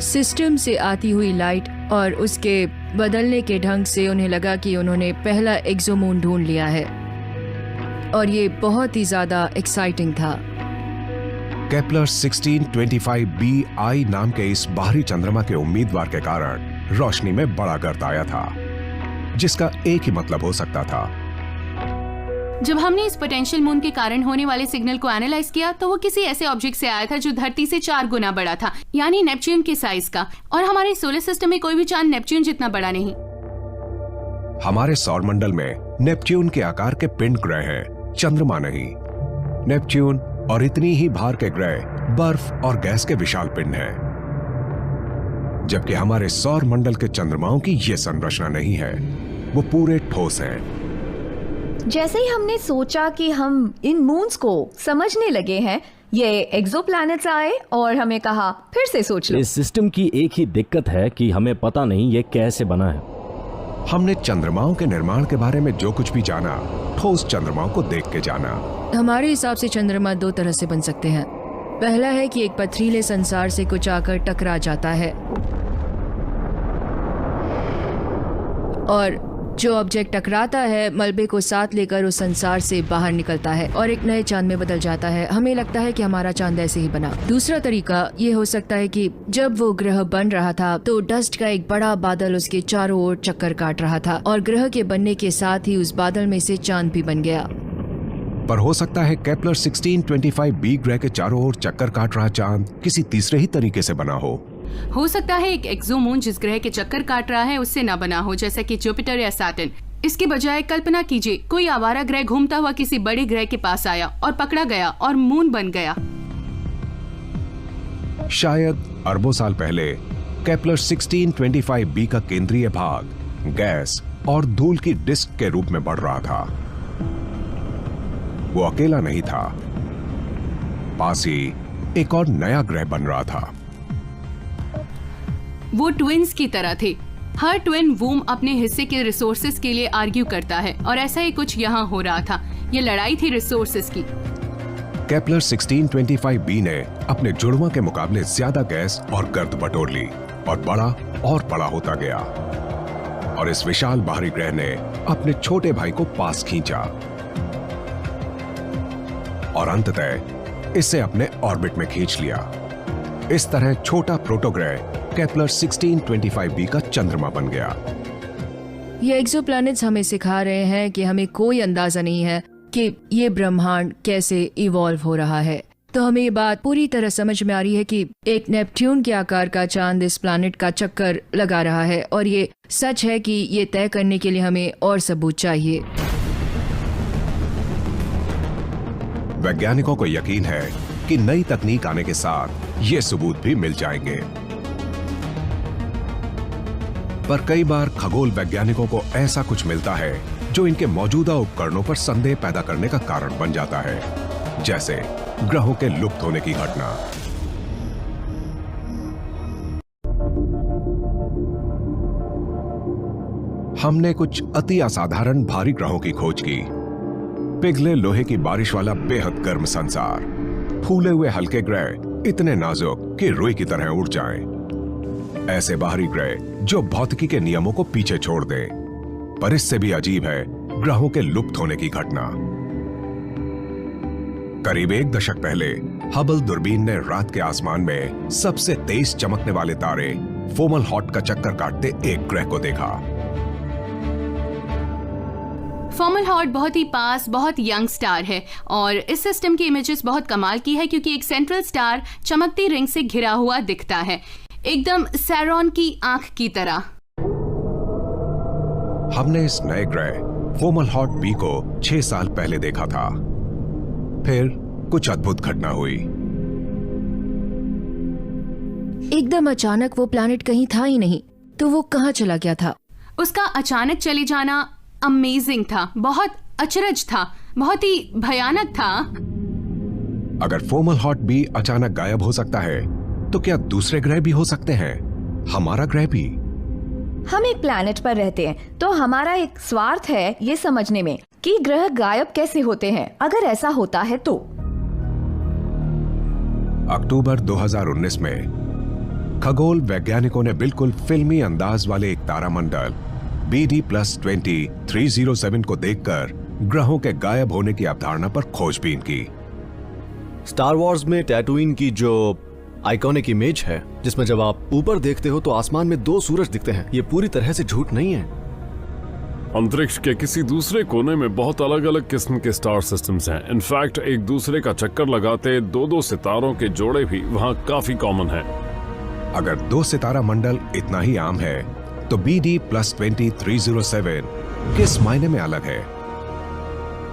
सिस्टम से आती हुई लाइट और उसके बदलने के ढंग से उन्हें लगा कि उन्होंने पहला एक्सोमून ढूंढ लिया है और ये बहुत ही ज्यादा एक्साइटिंग था। केपलर 1625b आई नाम के इस बाहरी चंद्रमा के उम्मीदवार के कारण रोशनी में बड़ा गर्त आया था, जिसका एक ही मतलब हो सकता था। जब हमने इस पोटेंशियल मून के कारण होने वाले सिग्नल को एनालाइज किया तो वो किसी ऐसे ऑब्जेक्ट से आया था जो धरती से 4 गुना बड़ा था, यानी नेपच्यून के साइज का। और हमारे सोलर सिस्टम में कोई भी चांद नेपच्यून जितना बड़ा नहीं। हमारे सौरमंडल में नेपच्यून के आकार के पिंड ग्रह हैं, चंद्रमा नहीं। नेपच्यून और इतनी ही भार के ग्रह बर्फ और गैस के विशाल पिंड हैं, जबकि हमारे सौरमंडल के चंद्रमाओं की यह संरचना नहीं है, वो पूरे ठोस हैं। जैसे ही हमने सोचा कि हम इन मून्स को समझने लगे हैं, ये एक्सोप्लैनेट्स आए और हमें कहा फिर से सोच लो। इस सिस्टम की एक ही दिक्कत है कि हमें पता नहीं ये कैसे बना है। हमने चंद्रमाओं के निर्माण के बारे में जो कुछ भी जाना, ठोस चंद्रमाओं को देख के जाना। हमारे हिसाब से चंद्रमा 2 तरह से बन सकते हैं। पहला है कि एक पथरीले संसार से कुछ आकर टकरा जाता है और जो ऑब्जेक्ट टकराता है मलबे को साथ लेकर उस संसार से बाहर निकलता है और एक नए चांद में बदल जाता है। हमें लगता है कि हमारा चांद ऐसे ही बना। दूसरा तरीका ये हो सकता है कि जब वो ग्रह बन रहा था तो डस्ट का एक बड़ा बादल उसके चारों ओर चक्कर काट रहा था और ग्रह के बनने के साथ ही उस बादल में से चांद भी बन गया। पर हो सकता है केपलर 1625b ग्रह के चारों ओर चक्कर काट रहा चांद किसी तीसरे ही तरीके से बना हो सकता है एक एक्सोमून जिस ग्रह के चक्कर काट रहा है उससे ना बना हो, जैसा कि जुपिटर या सैटर्न। इसके बजाय कल्पना कीजिए कोई आवारा ग्रह घूमता हुआ किसी बड़े ग्रह के पास आया और पकड़ा गया और मून बन गया। शायद अरबों साल पहले केपलर 1625b का केंद्रीय भाग गैस और धूल की डिस्क के रूप में बढ़ रहा था। वो अकेला नहीं था, पास ही एक और नया ग्रह बन रहा था। वो ट्विन्स की तरह थे। हर ट्विन वूम अपने हिस्से के रिसोर्सेज के लिए आर्ग्यू करता है और ऐसा ही कुछ यहाँ हो रहा था। ये लड़ाई थी रिसोर्सेज की। केपलर 1625b ने अपने जुड़वा के मुकाबले ज्यादा गैस और गर्द बटोर ली और बड़ा होता गया और इस विशाल बाहरी ग्रह ने अपने छोटे भाई को पास खींचा और अंततः इसे अपने ऑर्बिट में खींच लिया। इस तरह छोटा प्रोटोग्रह केपलर 1625b का चंद्रमा बन गया। ये एक्सोप्लैनेट्स हमें सिखा रहे हैं कि हमें कोई अंदाजा नहीं है कि ये ब्रह्मांड कैसे इवॉल्व हो रहा है। तो हमें ये बात पूरी तरह समझ में आ रही है कि एक नेपट्यून के आकार का चांद इस प्लैनेट का चक्कर लगा रहा है और ये सच है कि ये तय करने के लिए हमें और सबूत चाहिए। वैज्ञानिकों को यकीन है कि नई तकनीक आने के साथ ये सबूत भी मिल जाएंगे। पर कई बार खगोल वैज्ञानिकों को ऐसा कुछ मिलता है जो इनके मौजूदा उपकरणों पर संदेह पैदा करने का कारण बन जाता है, जैसे ग्रहों के लुप्त होने की घटना। हमने कुछ अति असाधारण भारी ग्रहों की खोज की। पिघले लोहे की बारिश वाला बेहद गर्म संसार, फूले हुए हल्के ग्रह इतने नाजुक कि रुई की तरह उड़ जाएं। ऐसे बाहरी ग्रह जो भौतिकी के नियमों को पीछे छोड़ दें। पर इससे भी अजीब है ग्रहों के लुप्त होने की घटना। करीब 1 दशक पहले हबल दूरबीन ने रात के आसमान में सबसे तेज चमकने वाले तारे फोमलहॉट का चक्कर काटते एक ग्रह को देखा। फोमलहॉट बहुत ही पास, बहुत यंग स्टार है और इस सिस्टम की इमेजेस बहुत कमाल की है क्योंकि एक सेंट्रल स्टार चमकती रिंग से घिरा हुआ दिखता है, एकदम सैरॉन की आंख की तरह। हमने इस नए ग्रह फोमलहॉट बी को 6 साल पहले देखा था। फिर कुछ अद्भुत घटना हुई। एकदम अचानक वो प्लैनेट कहीं था ही नहीं, तो वो कहाँ चला गया था? उसका अचानक चले जाना अमेजिंग था, बहुत अचरज था, बहुत ही भयानक था। अगर फोमलहॉट बी अचानक गायब हो सकता है, तो क्या दूसरे ग्रह भी हो सकते हैं? हमारा ग्रह भी? हम एक प्लैनेट पर रहते हैं, तो हमारा एक स्वार्थ है ये समझने में कि ग्रह गायब कैसे होते हैं। अगर ऐसा होता है तो अक्टूबर 2019 में खगोल वैज्ञानिकों ने बिल्कुल फिल्मी अंदाज वाले एक तारामंडल BD+20 307 को देखकर ग्रहों के गायब होने की अवधारणा पर खोजबीन की। स्टार वॉर्स में टैटूइन की जो आइकॉनिक इमेज है, जिसमें जब आप ऊपर देखते हो तो आसमान में 2 सूरज दिखते हैं, ये पूरी तरह से झूठ नहीं है। अंतरिक्ष के किसी दूसरे कोने में बहुत अलग अलग किस्म के स्टार सिस्टम्स हैं। इनफैक्ट एक दूसरे का चक्कर लगाते 2-2 सितारों के जोड़े भी वहाँ काफी कॉमन है। अगर 2 सितारा मंडल इतना ही आम है, तो BD+20 307 किस मायने में अलग है?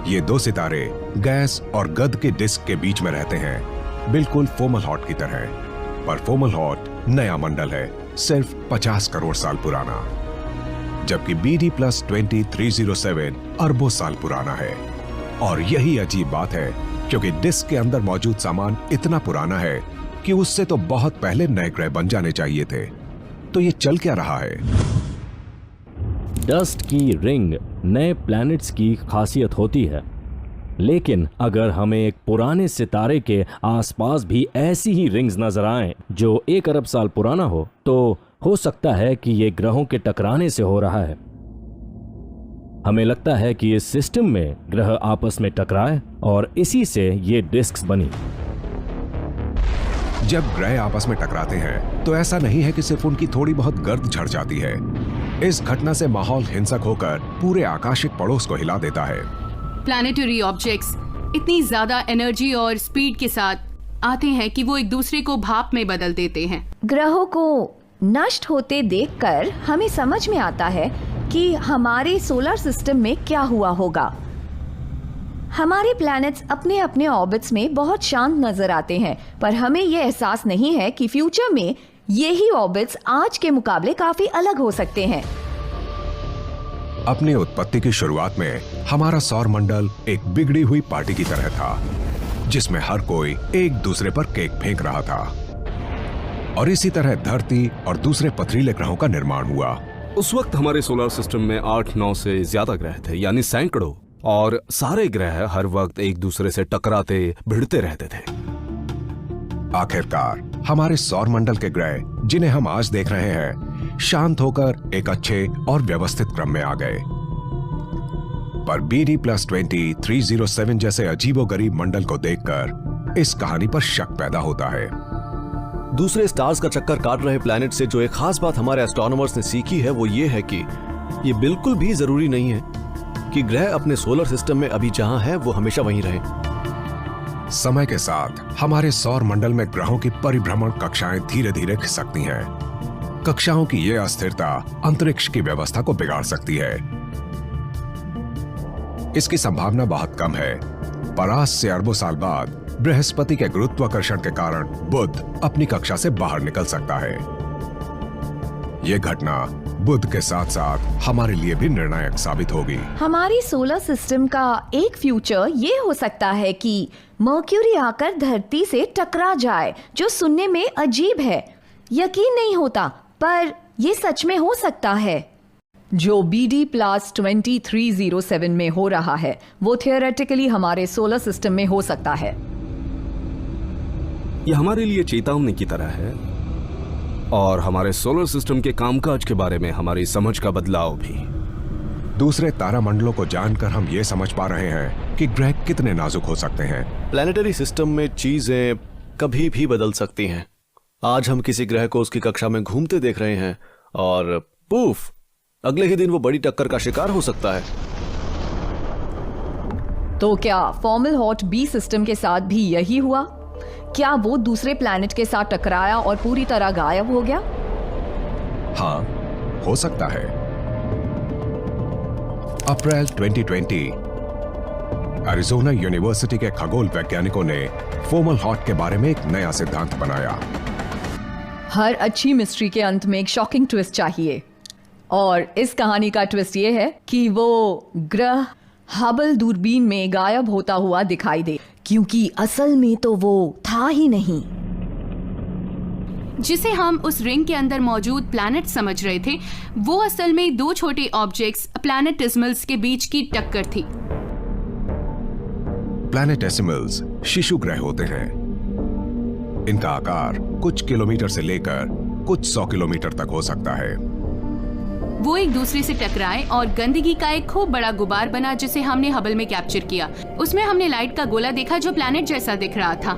ये 2 सितारे गैस और गद के डिस्क के बीच में रहते हैं, बिल्कुल फोमलहॉट की तरह। पर फोमलहॉट नया मंडल है, सिर्फ 50 करोड़ साल पुराना, जबकि BD+20 307 अरबों साल पुराना है। और यही अजीब बात है, क्योंकि डिस्क के अंदर मौजूद सामान इतना पुराना है कि उससे तो बहुत पहले नए ग्रह बन जाने चाहिए थे। तो ये चल क्या रहा है? डस्ट की रिंग नए प्लैनेट्स की खासियत होती है, लेकिन अगर हमें एक पुराने सितारे के आसपास भी ऐसी ही रिंग्स नजर आएं जो 1 अरब साल पुराना हो सकता है कि ये ग्रहों के टकराने से हो रहा है। हमें लगता है कि इस सिस्टम में ग्रह आपस में टकराए और इसी से ये डिस्क्स बनी। जब ग्रह आपस में टकराते हैं तो ऐसा नहीं है कि सिर्फ उनकी थोड़ी बहुत गर्द झड़ जाती है। इस घटना से माहौल हिंसक होकर पूरे आकाशिक पड़ोस को हिला देता है। प्लैनेटरी ऑब्जेक्ट्स इतनी ज्यादा एनर्जी और स्पीड के साथ आते हैं कि वो एक दूसरे को भाप में बदल देते हैं। ग्रहों को नष्ट होते देखकर हमें समझ में आता है कि हमारे सोलर सिस्टम में क्या हुआ होगा। हमारे प्लैनेट्स अपने अपने ऑर्बिट्स में बहुत शांत नजर आते हैं, पर हमें यह एहसास नहीं है कि फ्यूचर में यही ऑर्बिट्स आज के मुकाबले काफी अलग हो सकते हैं। अपनी उत्पत्ति की शुरुआत में हमारा सौर मंडल एक बिगड़ी हुई पार्टी की तरह था, जिसमें हर कोई एक दूसरे पर केक फेंक रहा था। और इसी तरह धरती और दूसरे पथरीले ग्रहों का निर्माण हुआ। उस वक्त हमारे सोलर सिस्टम में 8-9 से ज्यादा ग्रह थे, यानी सैकड़ों, और सारे ग्रह हर वक्त एक दूसरे से टकराते भिड़ते रहते थे। आखिरकार हमारे सौर मंडल के ग्रह, जिन्हें हम आज देख रहे हैं, शांत होकर एक अच्छे और व्यवस्थित क्रम में आ गए। पर BD+20 307 जैसे अजीबोगरीब मंडल को देखकर इस कहानी पर शक पैदा होता है। दूसरे स्टार्स का चक्कर काट रहे प्लैनेट से जो एक खास बात हमारे एस्ट्रोनॉमर्स ने सीखी है वो ये है कि ये बिल्कुल भी जरूरी नहीं है कि ग्रह अपने सोलर सिस्टम में अभी जहां है वो हमेशा वहीं रहे। समय के साथ हमारे सौर मंडल में ग्रहों की परिभ्रमण कक्षाएं धीरे धीरे खिसकती हैं। कक्षाओं की यह अस्थिरता अंतरिक्ष की व्यवस्था को बिगाड़ सकती है। इसकी संभावना बहुत कम है, पर आज से अरबों साल बाद बृहस्पति के गुरुत्वाकर्षण के कारण बुध अपनी कक्षा से बाहर निकल सकता है। यह घटना बुध के साथ साथ हमारे लिए भी निर्णायक साबित होगी। हमारी सोलर सिस्टम का एक फ्यूचर ये हो सकता है कि मर्क्यूरी आकर धरती से टकरा जाए, जो सुनने में अजीब है, यकीन नहीं होता, पर ये सच में हो सकता है। जो BD+20 307 में हो रहा है वो थियोरेटिकली हमारे सोलर सिस्टम में हो सकता है। यह हमारे लिए चेतावनी की तरह है और हमारे सोलर सिस्टम के कामकाज के बारे में हमारी समझ का बदलाव भी। दूसरे तारामंडलों को जानकर हम ये समझ पा रहे हैं कि ग्रह कितने नाजुक हो सकते हैं। प्लैनेटरी सिस्टम में चीजें कभी भी बदल सकती हैं। आज हम किसी ग्रह को उसकी कक्षा में घूमते देख रहे हैं और पूफ, अगले ही दिन वो बड़ी टक्कर का शिकार हो सकता है। तो क्या फोमलहॉट बी सिस्टम के साथ भी यही हुआ? क्या वो दूसरे प्लैनेट के साथ टकराया और पूरी तरह गायब हो गया? हाँ, हो सकता है। अप्रैल 2020 एरिज़ोना यूनिवर्सिटी के खगोल वैज्ञानिकों ने फोमलहॉट के बारे में एक नया सिद्धांत बनाया। हर अच्छी मिस्ट्री के अंत में एक शॉकिंग ट्विस्ट चाहिए, और इस कहानी का ट्विस्ट ये है कि वो ग्रह हबल दूरबीन में गायब होता हुआ दिखाई दे, क्योंकि असल में तो वो था ही नहीं। जिसे हम उस रिंग के अंदर मौजूद प्लैनेट समझ रहे थे, वो असल में दो छोटे ऑब्जेक्ट्स प्लैनेटेसिमल्स के बीच की टक्कर थी। प्लैनेटेसिमल्स शिशु ग्रह होते हैं। इनका आकार कुछ किलोमीटर से लेकर कुछ 100 किलोमीटर तक हो सकता है। वो एक दूसरे से टकराए और गंदगी का एक खूब बड़ा गुबार बना, जिसे हमने हबल में कैप्चर किया। उसमें हमने लाइट का गोला देखा जो प्लैनेट जैसा दिख रहा था।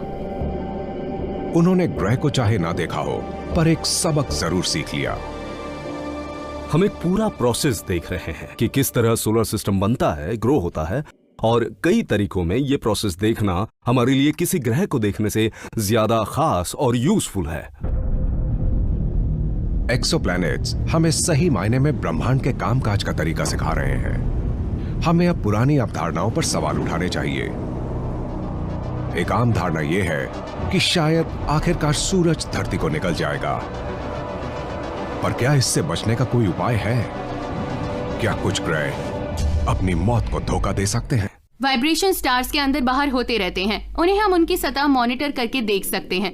उन्होंने ग्रह को चाहे ना देखा हो, पर एक सबक जरूर सीख लिया। हम एक पूरा प्रोसेस देख रहे हैं कि किस तरह सोलर सिस्टम बनता है, ग्रो होता है, और कई तरीकों में ये प्रोसेस देखना हमारे लिए किसी ग्रह को देखने से ज्यादा खास और यूजफुल है। एक्सोप्लैनेट्स हमें सही मायने में ब्रह्मांड के कामकाज का तरीका सिखा रहे हैं। हमें अब पुरानी अवधारणाओं पर सवाल उठाने चाहिए। एक आम धारणा यह है कि शायद आखिरकार सूरज धरती को निकल जाएगा, पर क्या इससे बचने का कोई उपाय है? क्या कुछ ग्रह अपनी मौत को धोखा दे सकते हैं? वाइब्रेशन स्टार्स के अंदर बाहर होते रहते हैं। उन्हें हम उनकी सतह मॉनिटर करके देख सकते हैं।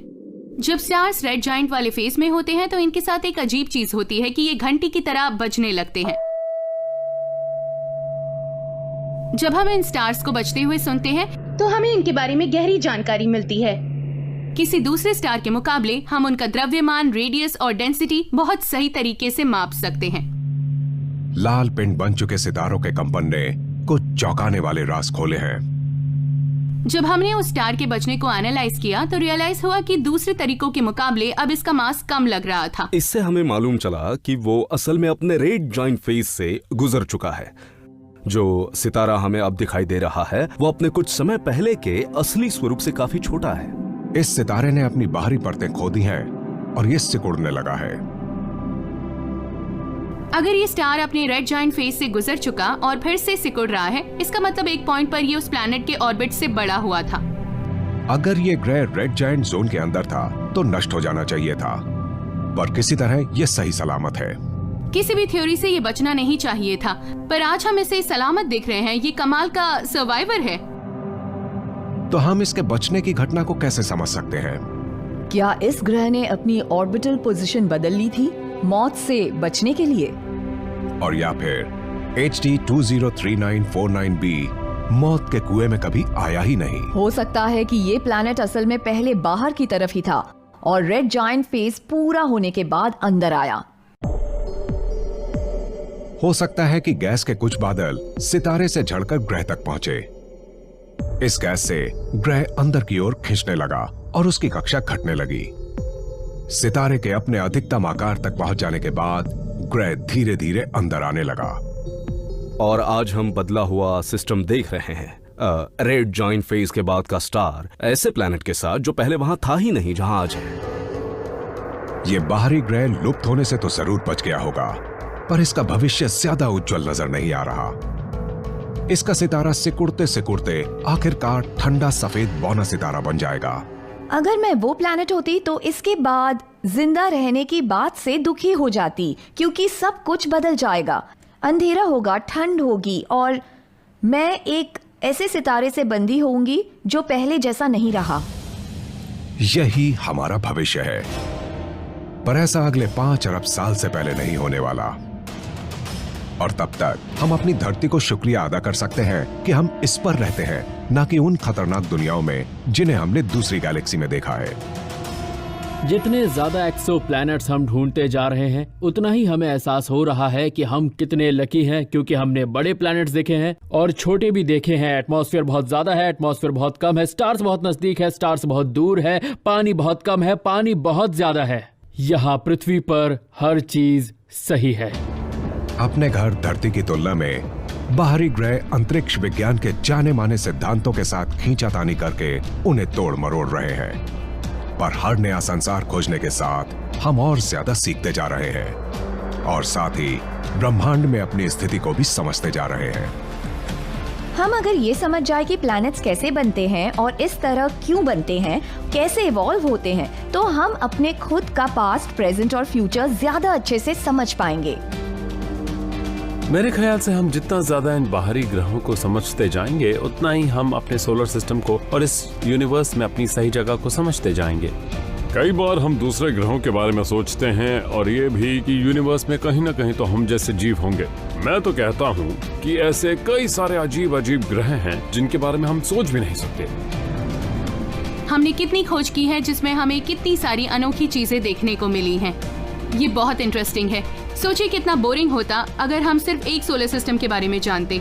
जब स्टार्स रेड जाइंट वाले फेज में होते हैं तो इनके साथ एक अजीब चीज होती है कि ये घंटी की तरह बजने लगते हैं। जब हम इन स्टार्स को बजते हुए सुनते हैं तो हमें इनके बारे में गहरी जानकारी मिलती है। किसी दूसरे स्टार के मुकाबले हम उनका द्रव्यमान, रेडियस और डेंसिटी बहुत सही तरीके से माप सकते हैं। लाल पिंड बन चुके सितारों के कंपन ने कुछ चौंकाने वाले राज खोले हैं। जब हमने उस स्टार के बचने को एनालाइज किया तो रियलाइज हुआ कि दूसरे तरीकों के मुकाबले अब इसका मास कम लग रहा था। इससे हमें मालूम चला कि वो असल में अपने रेड जॉइंट फेज से गुजर चुका है। जो सितारा हमें अब दिखाई दे रहा है वो अपने कुछ समय पहले के असली स्वरूप से काफी छोटा है। इस सितारे ने अपनी बाहरी परतें खो दी हैं और ये सिकुड़ने लगा है। अगर ये स्टार अपने रेड जाइंट फेज से गुजर चुका और फिर से सिकुड़ रहा है, इसका मतलब एक पॉइंट पर ये उस प्लैनेट के ऑर्बिट से बड़ा हुआ था। अगर ये ग्रह रेड जाइंट जोन के अंदर था तो नष्ट हो जाना चाहिए था, पर किसी तरह ये सही सलामत है। किसी भी थ्योरी से ये बचना नहीं चाहिए था, पर आज हम इसे सलामत देख रहे हैं। ये कमाल का सर्वाइवर है। तो हम इसके बचने की घटना को कैसे समझ सकते हैं? क्या इस ग्रह ने अपनी ऑर्बिटल पोजीशन बदल ली थी मौत से बचने के लिए? और या फिर HD 203949b मौत के कुएं में कभी आया ही नहीं? हो सकता है कि ये प्लैनेट असल में पहले बाहर की तरफ ही था और रेड जाइंट फेज पूरा होने के बाद अंदर आया। हो सकता है कि गैस के कुछ बादल सितारे से झड़कर ग्रह तक पहुंचे। इस गैस से ग्रह अंदर की ओर खींचने लगा और उसकी कक्षा घटने लगी। सितारे के अपने अधिकतम आकार तक पहुंच जाने के बाद ग्रह धीरे धीरे अंदर आने लगा। और आज हम बदला हुआ सिस्टम देख रहे हैं। रेड जॉइंट फेज के बाद का स्टार ऐसे प्लैनेट के साथ जो पहले वहां था ही नहीं जहां आज है। ये बाहरी ग्रह लुप्त होने से तो जरूर बच गया होगा, पर इसका भविष्य ज्यादा उज्जवल नजर नहीं आ रहा। इसका सितारा सिकुड़ते सिकुड़ते आखिरकार ठंडा सफेद बौना सितारा बन जाएगा। अगर मैं वो प्लैनेट होती तो इसके बाद जिंदा रहने की बात से दुखी हो जाती, क्योंकि सब कुछ बदल जाएगा। अंधेरा होगा, ठंड होगी और मैं एक ऐसे सितारे से बंधी होंगी जो पहले जैसा नहीं रहा। यही हमारा भविष्य है, पर ऐसा अगले 5 अरब साल से पहले नहीं होने वाला। और तब तक हम अपनी धरती को शुक्रिया अदा कर सकते हैं कि हम इस पर रहते हैं, ना कि उन खतरनाक दुनियाओं में जिन्हें हमने दूसरी गैलेक्सी में देखा है। जितने ज्यादा एक्सो प्लैनेट्स हम ढूंढते जा रहे हैं, उतना ही हमें एहसास हो रहा है कि हम कितने लकी हैं, क्योंकि हमने बड़े प्लैनेट्स देखे हैं और छोटे भी देखे हैं। एटमॉस्फेयर बहुत ज्यादा है, एटमॉस्फेयर बहुत कम है, स्टार्स बहुत नजदीक है, स्टार्स बहुत दूर है, पानी बहुत कम है, पानी बहुत ज्यादा है। यहाँ पृथ्वी पर हर चीज सही है। अपने घर धरती की तुलना में बाहरी ग्रह अंतरिक्ष विज्ञान के जाने माने सिद्धांतों के साथ खींचातानी करके उन्हें तोड़ मरोड़ रहे हैं, पर हर नया संसार खोजने के साथ हम और ज्यादा सीखते जा रहे हैं और साथ ही ब्रह्मांड में अपनी स्थिति को भी समझते जा रहे हैं। हम अगर ये समझ जाए कि प्लैनेट्स कैसे बनते हैं और इस तरह क्यों बनते हैं, कैसे इवॉल्व होते हैं, तो हम अपने खुद का पास्ट, प्रेजेंट और फ्यूचर ज्यादा अच्छे से समझ पाएंगे। मेरे ख्याल से हम जितना ज्यादा इन बाहरी ग्रहों को समझते जाएंगे, उतना ही हम अपने सोलर सिस्टम को और इस यूनिवर्स में अपनी सही जगह को समझते जाएंगे। कई बार हम दूसरे ग्रहों के बारे में सोचते हैं और ये भी कि यूनिवर्स में कहीं ना कहीं तो हम जैसे जीव होंगे। मैं तो कहता हूँ कि ऐसे कई सारे अजीब अजीब ग्रह हैं जिनके बारे में हम सोच भी नहीं सकते। हमने कितनी खोज की है जिसमें हमें कितनी सारी अनोखी चीजें देखने को मिली हैं। ये बहुत इंटरेस्टिंग है। सोचिए कितना बोरिंग होता अगर हम सिर्फ एक सोलर सिस्टम के बारे में जानते।